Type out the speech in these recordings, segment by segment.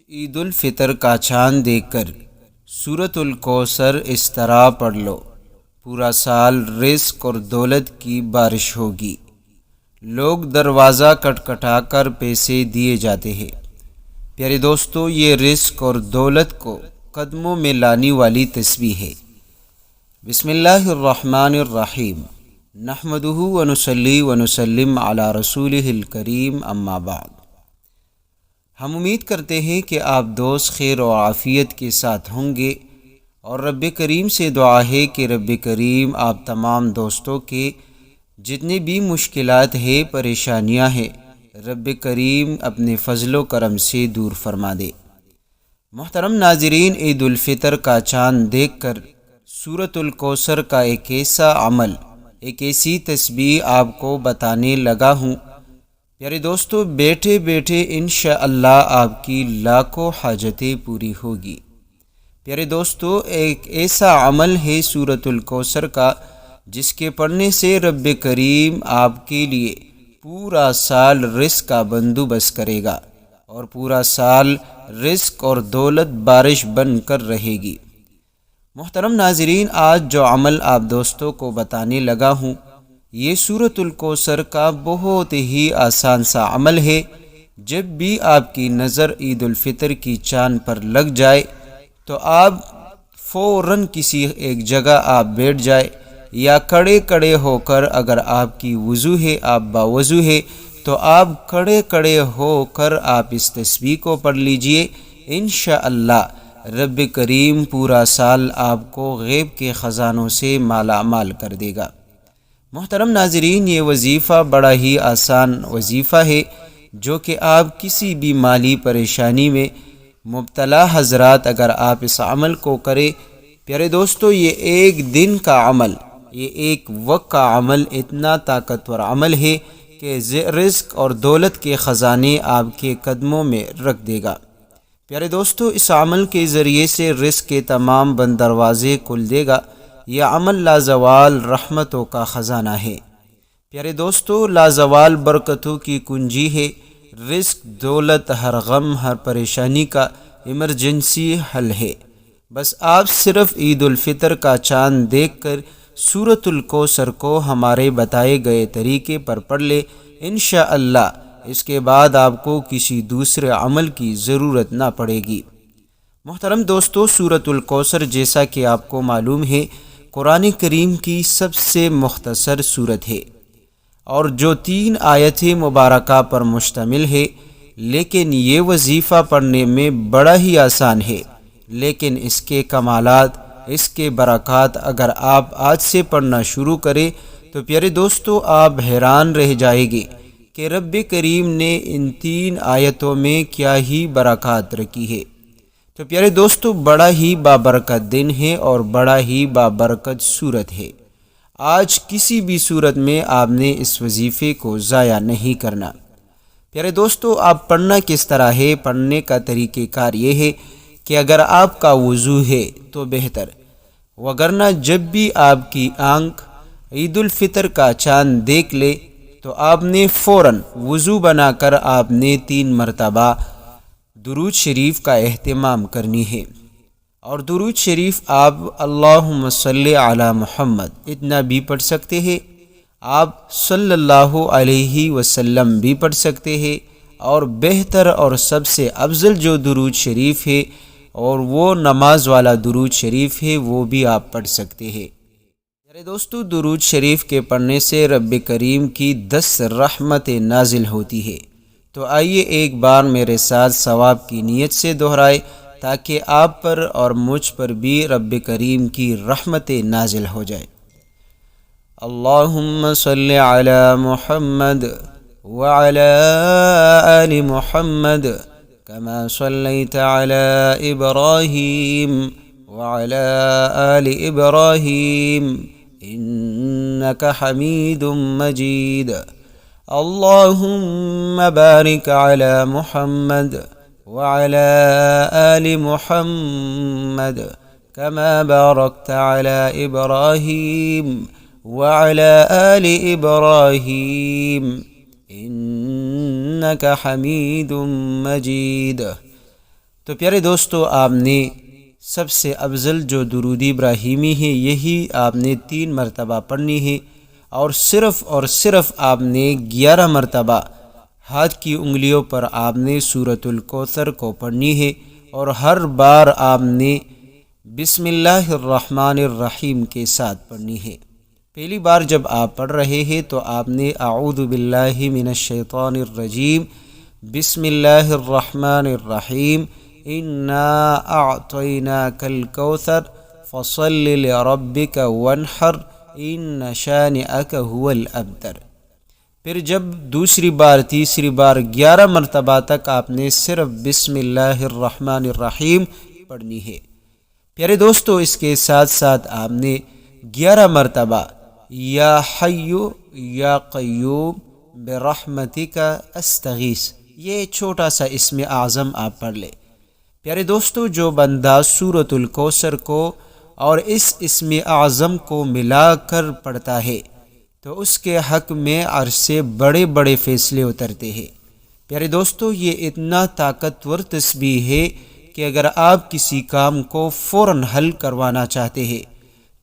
عید الفطر کا چاند دیکھ کر سورۃ الکوثر اس طرح پڑھ لو، پورا سال رزق اور دولت کی بارش ہوگی۔ لوگ دروازہ کٹکھٹا کر پیسے دیے جاتے ہیں۔ پیارے دوستو، یہ رزق اور دولت کو قدموں میں لانے والی تسبیح ہے۔ بسم اللہ الرحمن الرحیم، نحمدہ ونصلی ونسلم علی رسولہ الکریم، اما بعد۔ ہم امید کرتے ہیں کہ آپ دوست خیر و عافیت کے ساتھ ہوں گے، اور رب کریم سے دعا ہے کہ رب کریم آپ تمام دوستوں کے جتنے بھی مشکلات ہیں، پریشانیاں ہیں، رب کریم اپنے فضل و کرم سے دور فرما دے۔ محترم ناظرین، عید الفطر کا چاند دیکھ کر سورۃ الکوثر کا ایک ایسا عمل، ایک ایسی تسبیح آپ کو بتانے لگا ہوں۔ پیارے دوستو، بیٹھے بیٹھے انشاءاللہ آپ کی لاکھوں حاجتیں پوری ہوگی۔ پیارے دوستو، ایک ایسا عمل ہے سورۃ الکوثر کا جس کے پڑھنے سے رب کریم آپ کے لیے پورا سال رزق کا بندوبست کرے گا، اور پورا سال رزق اور دولت بارش بن کر رہے گی۔ محترم ناظرین، آج جو عمل آپ دوستوں کو بتانے لگا ہوں، یہ سورۃ الکوثر کا بہت ہی آسان سا عمل ہے۔ جب بھی آپ کی نظر عید الفطر کی چاند پر لگ جائے تو آپ فوراً کسی ایک جگہ آپ بیٹھ جائے، یا کڑے کڑے ہو کر، اگر آپ کی وضو ہے، آپ باوضو ہے، تو آپ کڑے ہو کر آپ اس تسبیح کو پڑھ لیجئے۔ انشاءاللہ رب کریم پورا سال آپ کو غیب کے خزانوں سے مالا مال کر دے گا۔ محترم ناظرین، یہ وظیفہ بڑا ہی آسان وظیفہ ہے، جو کہ آپ کسی بھی مالی پریشانی میں مبتلا حضرات اگر آپ اس عمل کو کریں، پیارے دوستو، یہ ایک دن کا عمل، یہ ایک وقت کا عمل اتنا طاقتور عمل ہے کہ رزق اور دولت کے خزانے آپ کے قدموں میں رکھ دے گا۔ پیارے دوستو، اس عمل کے ذریعے سے رزق کے تمام بند دروازے کھل دے گا۔ یہ عمل لازوال رحمتوں کا خزانہ ہے۔ پیارے دوستو، لازوال برکتوں کی کنجی ہے۔ رزق، دولت، ہر غم، ہر پریشانی کا ایمرجنسی حل ہے۔ بس آپ صرف عید الفطر کا چاند دیکھ کر سورۃ الکوثر کو ہمارے بتائے گئے طریقے پر پڑھ لے، انشاءاللہ اس کے بعد آپ کو کسی دوسرے عمل کی ضرورت نہ پڑے گی۔ محترم دوستو، سورۃ الکوثر جیسا کہ آپ کو معلوم ہے، قرآن کریم کی سب سے مختصر سورت ہے، اور جو 3 آیتیں مبارکہ پر مشتمل ہے، لیکن یہ وظیفہ پڑھنے میں بڑا ہی آسان ہے۔ لیکن اس کے کمالات، اس کے برکات اگر آپ آج سے پڑھنا شروع کریں تو پیارے دوستو، آپ حیران رہ جائیں گے کہ رب کریم نے ان 3 آیتوں میں کیا ہی برکات رکھی ہے۔ تو پیارے دوستو، بڑا ہی بابرکت دن ہے اور بڑا ہی بابرکت صورت ہے۔ آج کسی بھی صورت میں آپ نے اس وظیفے کو ضائع نہیں کرنا۔ پیارے دوستو، آپ پڑھنا کس طرح ہے؟ پڑھنے کا طریقہ کار یہ ہے کہ اگر آپ کا وضو ہے تو بہتر، وگرنہ جب بھی آپ کی آنکھ عید الفطر کا چاند دیکھ لے تو آپ نے فوراً وضو بنا کر آپ نے 3 مرتبہ درود شریف کا اہتمام کرنی ہے۔ اور درود شریف آپ اللہم صلی علی محمد اتنا بھی پڑھ سکتے ہیں، آپ صلی اللہ علیہ وسلم بھی پڑھ سکتے ہیں، اور بہتر اور سب سے افضل جو درود شریف ہے، اور وہ نماز والا درود شریف ہے، وہ بھی آپ پڑھ سکتے ہیں۔ میرے دوستو، درود شریف کے پڑھنے سے رب کریم کی 10 رحمتیں نازل ہوتی ہے۔ تو آئیے ایک بار میرے ساتھ ثواب کی نیت سے دہرائے، تاکہ آپ پر اور مجھ پر بھی رب کریم کی رحمتیں نازل ہو جائے۔ اللہم صلی علی محمد وعلی آل محمد کما صلیت علی ابراہیم وعلی آل ابراہیم انک حمید مجید۔ اللہم بارک علی محمد وعلى آل محمد كما باركت على إبراهيم وعلى آل إبراهيم إنك حميد مجيد۔ تو پیارے دوستو، آپ نے سب سے افضل جو درود ابراہیمی ہے یہی آپ نے 3 مرتبہ پڑھنی ہے، اور صرف آپ نے 11 مرتبہ ہاتھ کی انگلیوں پر آپ نے سورۃ الکوثر کو پڑھنی ہے، اور ہر بار آپ نے بسم اللہ الرحمن الرحیم کے ساتھ پڑھنی ہے۔ پہلی بار جب آپ پڑھ رہے ہیں تو آپ نے اعوذ باللہ من الشیطان الرجیم، بسم اللہ الرحمن الرحیم، انا اعطیناک الکوثر فصل لربک وانحر ان شانئک هو الابتر۔ پھر جب دوسری بار تیسری بار 11 مرتبہ تک آپ نے صرف بسم اللہ الرحمن الرحیم پڑھنی ہے۔ پیارے دوستو، اس کے ساتھ ساتھ آپ نے 11 مرتبہ یا حی یا قیوم برحمتک استغیث، یہ چھوٹا سا اسم اعظم آپ پڑھ لیں۔ پیارے دوستو، جو بندہ سورۃ الکوثر کو اور اس اسم اعظم کو ملا کر پڑھتا ہے تو اس کے حق میں عرش سے بڑے بڑے فیصلے اترتے ہیں۔ پیارے دوستو، یہ اتنا طاقتور تسبیح ہے کہ اگر آپ کسی کام کو فوراً حل کروانا چاہتے ہیں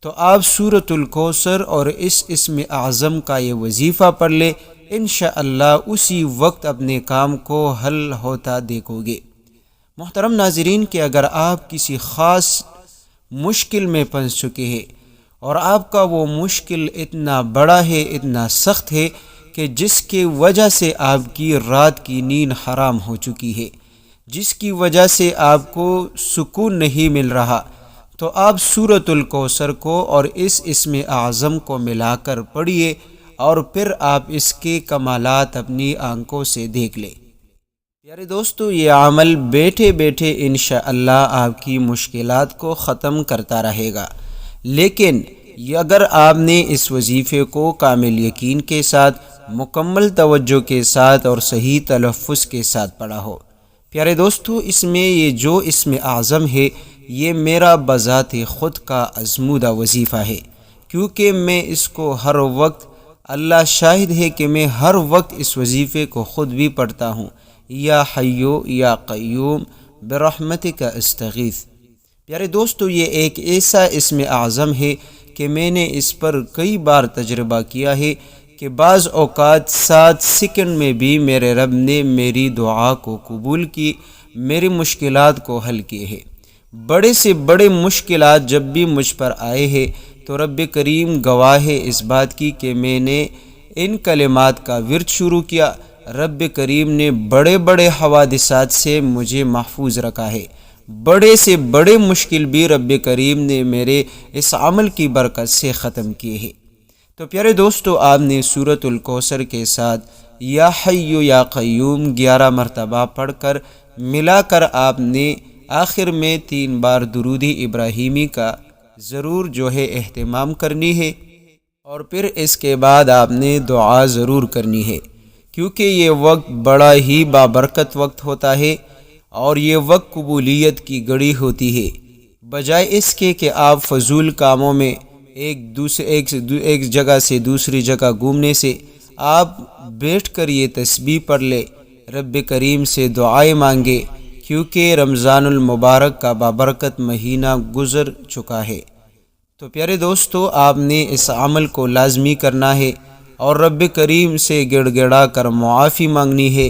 تو آپ سورۃ الکوثر اور اس اسم اعظم کا یہ وظیفہ پڑھ لیں، انشاءاللہ اسی وقت اپنے کام کو حل ہوتا دیکھو گے۔ محترم ناظرین، کہ اگر آپ کسی خاص مشکل میں پھنس چکے ہیں اور آپ کا وہ مشکل اتنا بڑا ہے، اتنا سخت ہے کہ جس کی وجہ سے آپ کی رات کی نیند حرام ہو چکی ہے، جس کی وجہ سے آپ کو سکون نہیں مل رہا، تو آپ سورۃ الکوثر کو اور اس اسم اعظم کو ملا کر پڑھیے، اور پھر آپ اس کے کمالات اپنی آنکھوں سے دیکھ لیں۔ پیارے دوستو، یہ عمل بیٹھے بیٹھے انشاءاللہ آپ کی مشکلات کو ختم کرتا رہے گا، لیکن اگر آپ نے اس وظیفے کو کامل یقین کے ساتھ، مکمل توجہ کے ساتھ اور صحیح تلفظ کے ساتھ پڑھا ہو۔ پیارے دوستو، اس میں یہ جو اسم اعظم ہے یہ میرا بذات خود کا ازمودہ وظیفہ ہے، کیونکہ میں اس کو ہر وقت، اللہ شاہد ہے کہ میں ہر وقت اس وظیفے کو خود بھی پڑھتا ہوں، یا حیو یا قیوم برحمتک استغیث۔ پیارے دوستو، یہ ایک ایسا اسم اعظم ہے کہ میں نے اس پر کئی بار تجربہ کیا ہے کہ بعض اوقات 7 سیکنڈ میں بھی میرے رب نے میری دعا کو قبول کی، میری مشکلات کو حل کیے ہیں۔ بڑے سے بڑے مشکلات جب بھی مجھ پر آئے ہیں تو رب کریم گواہ ہے اس بات کی کہ میں نے ان کلمات کا ورد شروع کیا، رب کریم نے بڑے بڑے حوادثات سے مجھے محفوظ رکھا ہے، بڑے سے بڑے مشکل بھی رب کریم نے میرے اس عمل کی برکت سے ختم کیے ہیں۔ تو پیارے دوستو، آپ نے سورۃ الکوثر کے ساتھ یا حی یا قیوم 11 مرتبہ پڑھ کر ملا کر آپ نے آخر میں 3 بار درود ابراہیمی کا ضرور جو ہے اہتمام کرنی ہے، اور پھر اس کے بعد آپ نے دعا ضرور کرنی ہے، کیونکہ یہ وقت بڑا ہی بابرکت وقت ہوتا ہے اور یہ وقت قبولیت کی گھڑی ہوتی ہے۔ بجائے اس کے کہ آپ فضول کاموں میں ایک جگہ سے دوسری جگہ گھومنے سے، آپ بیٹھ کر یہ تسبیح پڑھ لے، رب کریم سے دعائیں مانگے، کیونکہ رمضان المبارک کا بابرکت مہینہ گزر چکا ہے۔ تو پیارے دوستو، آپ نے اس عمل کو لازمی کرنا ہے اور رب کریم سے گڑ گڑا کر معافی مانگنی ہے،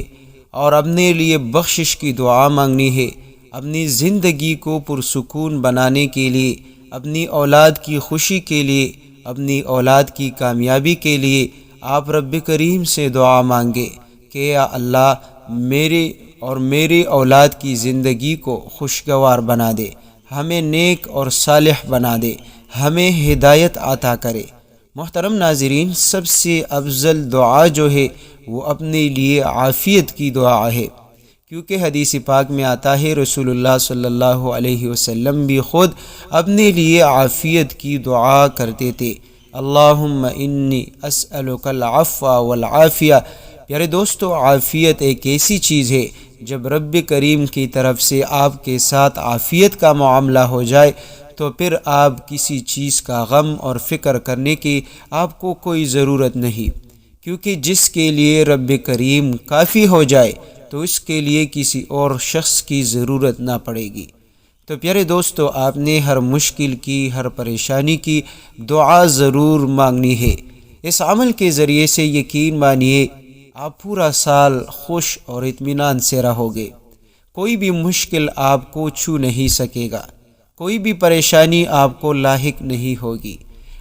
اور اپنے لیے بخشش کی دعا مانگنی ہے، اپنی زندگی کو پرسکون بنانے کے لیے، اپنی اولاد کی خوشی کے لیے، اپنی اولاد کی کامیابی کے لیے آپ رب کریم سے دعا مانگے کہ یا اللہ میری اولاد کی زندگی کو خوشگوار بنا دے، ہمیں نیک اور صالح بنا دے، ہمیں ہدایت عطا کرے۔ محترم ناظرین، سب سے افضل دعا جو ہے وہ اپنے لیے عافیت کی دعا ہے، کیونکہ حدیث پاک میں آتا ہے رسول اللہ صلی اللہ علیہ وسلم بھی خود اپنے لیے عافیت کی دعا کرتے تھے، اللہم انی اسألک العفو والعافیہ۔ پیارے دوستو، عافیت ایک ایسی چیز ہے جب رب کریم کی طرف سے آپ کے ساتھ عافیت کا معاملہ ہو جائے تو پھر آپ کسی چیز کا غم اور فکر کرنے کی آپ کو کوئی ضرورت نہیں، کیونکہ جس کے لیے رب کریم کافی ہو جائے تو اس کے لیے کسی اور شخص کی ضرورت نہ پڑے گی۔ تو پیارے دوستو، آپ نے ہر مشکل کی، ہر پریشانی کی دعا ضرور مانگنی ہے۔ اس عمل کے ذریعے سے یقین مانیے آپ پورا سال خوش اور اطمینان سے رہو گے۔ کوئی بھی مشکل آپ کو چھو نہیں سکے گا، کوئی بھی پریشانی آپ کو لاحق نہیں ہوگی۔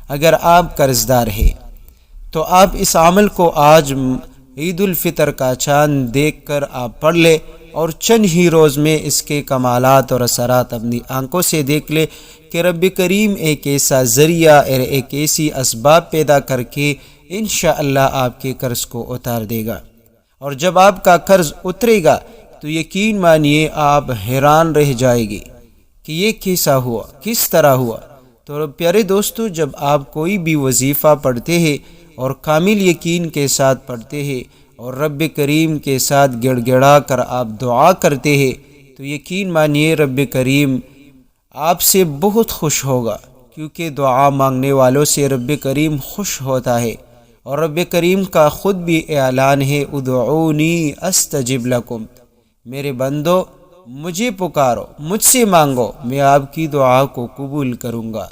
اگر آپ قرض دار ہیں تو آپ اس عمل کو آج عید الفطر کا چاند دیکھ کر آپ پڑھ لے اور چند ہی روز میں اس کے کمالات اور اثرات اپنی آنکھوں سے دیکھ لے کہ رب کریم ایک ایسا ذریعہ اور ایک ایسی اسباب پیدا کر کے انشاءاللہ آپ کے قرض کو اتار دے گا۔ اور جب آپ کا قرض اترے گا تو یقین مانیے آپ حیران رہ جائے گے کہ یہ کیسا ہوا، کس طرح ہوا۔ تو پیارے دوستو، جب آپ کوئی بھی وظیفہ پڑھتے ہیں اور کامل یقین کے ساتھ پڑھتے ہیں اور رب کریم کے ساتھ گڑ گڑا کر آپ دعا کرتے ہیں تو یقین مانیے رب کریم آپ سے بہت خوش ہوگا، کیونکہ دعا مانگنے والوں سے رب کریم خوش ہوتا ہے۔ اور رب کریم کا خود بھی اعلان ہے، ادعونی استجب لکم، میرے بندو مجھے پکارو، مجھ سے مانگو، میں آپ کی دعا کو قبول کروں گا۔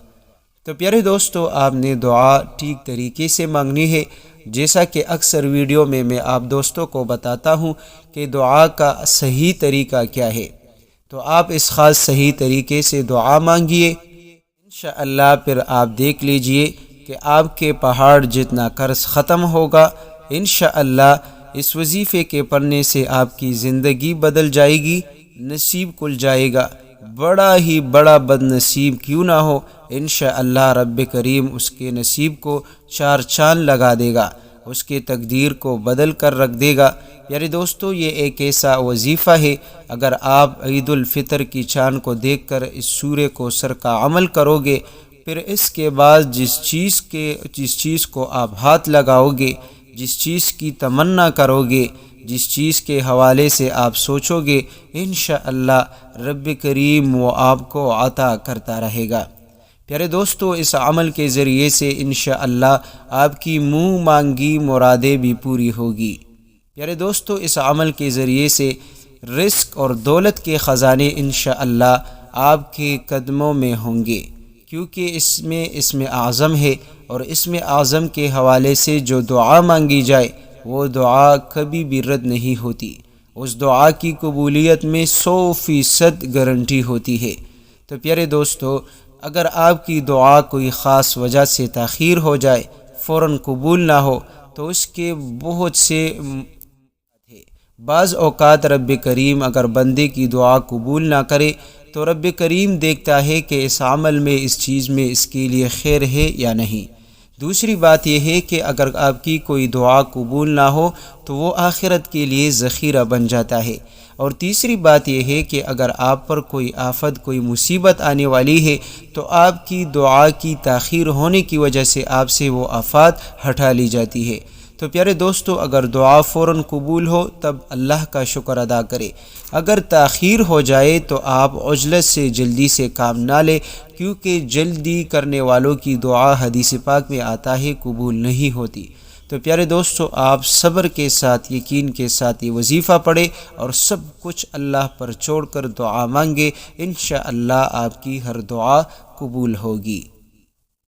تو پیارے دوستو، آپ نے دعا ٹھیک طریقے سے مانگنی ہے، جیسا کہ اکثر ویڈیو میں آپ دوستوں کو بتاتا ہوں کہ دعا کا صحیح طریقہ کیا ہے۔ تو آپ اس خاص صحیح طریقے سے دعا مانگیے، انشاءاللہ پھر آپ دیکھ لیجئے کہ آپ کے پہاڑ جتنا قرض ختم ہوگا۔ انشاءاللہ اس وظیفے کے پڑھنے سے آپ کی زندگی بدل جائے گی، نصیب کھل جائے گا۔ بڑا ہی بڑا بد نصیب کیوں نہ ہو، انشاءاللہ رب کریم اس کے نصیب کو چار چاند لگا دے گا، اس کے تقدیر کو بدل کر رکھ دے گا۔ پیارے دوستو، یہ ایک ایسا وظیفہ ہے، اگر آپ عید الفطر کی چاند کو دیکھ کر اس سورہ کوثر کا عمل کرو گے، پھر اس کے بعد جس چیز کو آپ ہاتھ لگاؤ گے، جس چیز کی تمنا کرو گے، جس چیز کے حوالے سے آپ سوچو گے، انشاءاللہ رب کریم وہ آپ کو عطا کرتا رہے گا۔ پیارے دوستو، اس عمل کے ذریعے سے انشاءاللہ آپ کی منہ مانگی مرادیں بھی پوری ہوگی۔ پیارے دوستو، اس عمل کے ذریعے سے رزق اور دولت کے خزانے انشاءاللہ آپ کے قدموں میں ہوں گے، کیونکہ اس میں اسم اعظم ہے، اور اسم اعظم کے حوالے سے جو دعا مانگی جائے وہ دعا کبھی بھی رد نہیں ہوتی، اس دعا کی قبولیت میں 100% گارنٹی ہوتی ہے۔ تو پیارے دوستو، اگر آپ کی دعا کوئی خاص وجہ سے تاخیر ہو جائے، فوراً قبول نہ ہو، تو اس کے بہت سے بعض اوقات رب کریم اگر بندے کی دعا قبول نہ کرے تو رب کریم دیکھتا ہے کہ اس عمل میں، اس چیز میں اس کے لیے خیر ہے یا نہیں۔ دوسری بات یہ ہے کہ اگر آپ کی کوئی دعا قبول نہ ہو تو وہ آخرت کے لیے ذخیرہ بن جاتا ہے۔ اور تیسری بات یہ ہے کہ اگر آپ پر کوئی آفت، کوئی مصیبت آنے والی ہے تو آپ کی دعا کی تاخیر ہونے کی وجہ سے آپ سے وہ آفات ہٹا لی جاتی ہے۔ تو پیارے دوستو، اگر دعا فوراً قبول ہو تب اللہ کا شکر ادا کرے، اگر تاخیر ہو جائے تو آپ عجلت سے جلدی سے کام نہ لیں، کیونکہ جلدی کرنے والوں کی دعا حدیث پاک میں آتا ہے قبول نہیں ہوتی۔ تو پیارے دوستو، آپ صبر کے ساتھ، یقین کے ساتھ یہ وظیفہ پڑھیں اور سب کچھ اللہ پر چھوڑ کر دعا مانگے، انشاءاللہ آپ کی ہر دعا قبول ہوگی۔